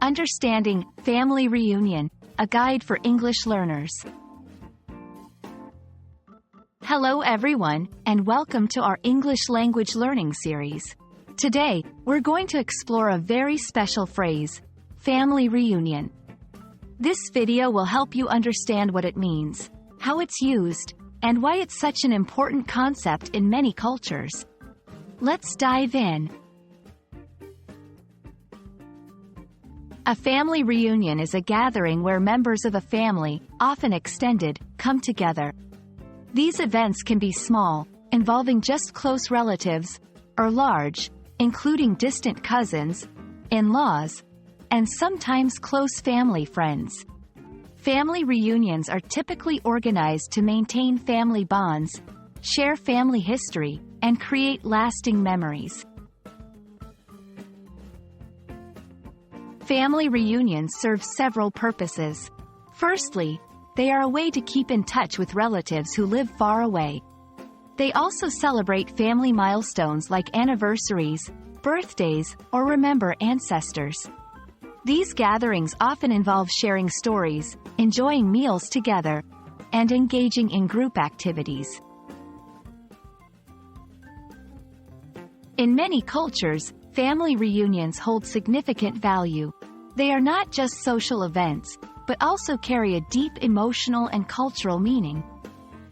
Understanding Family Reunion, a guide for English learners. Hello everyone, and welcome to our English language learning series. Today, we're going to explore a very special phrase, family reunion. This video will help you understand what it means, how it's used, and why it's such an important concept in many cultures. Let's dive in. A family reunion is a gathering where members of a family, often extended, come together. These events can be small, involving just close relatives, or large, including distant cousins, in-laws, and sometimes close family friends. Family reunions are typically organized to maintain family bonds, share family history, and create lasting memories. Family reunions serve several purposes. Firstly, they are a way to keep in touch with relatives who live far away. They also celebrate family milestones like anniversaries, birthdays, or remember ancestors. These gatherings often involve sharing stories, enjoying meals together, and engaging in group activities. In many cultures, family reunions hold significant value. They are not just social events, but also carry a deep emotional and cultural meaning.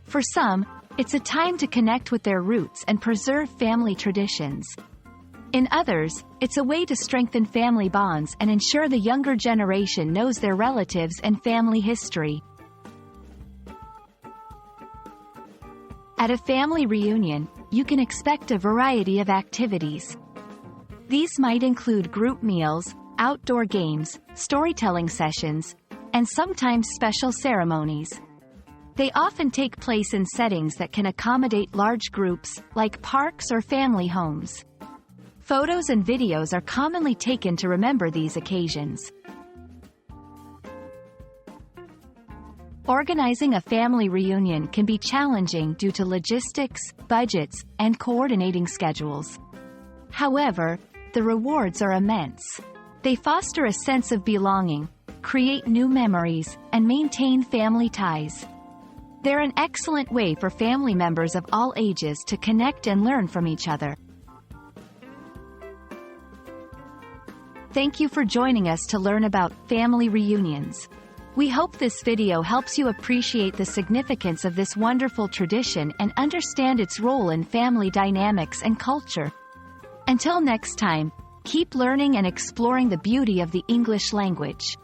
For some, it's a time to connect with their roots and preserve family traditions. In others, it's a way to strengthen family bonds and ensure the younger generation knows their relatives and family history. At a family reunion, you can expect a variety of activities. These might include group meals, outdoor games, storytelling sessions, and sometimes special ceremonies. They often take place in settings that can accommodate large groups, like parks or family homes. Photos and videos are commonly taken to remember these occasions. Organizing a family reunion can be challenging due to logistics, budgets, and coordinating schedules. However, the rewards are immense. They foster a sense of belonging, create new memories, and maintain family ties. They're an excellent way for family members of all ages to connect and learn from each other. Thank you for joining us to learn about family reunions. We hope this video helps you appreciate the significance of this wonderful tradition and understand its role in family dynamics and culture. Until next time, keep learning and exploring the beauty of the English language.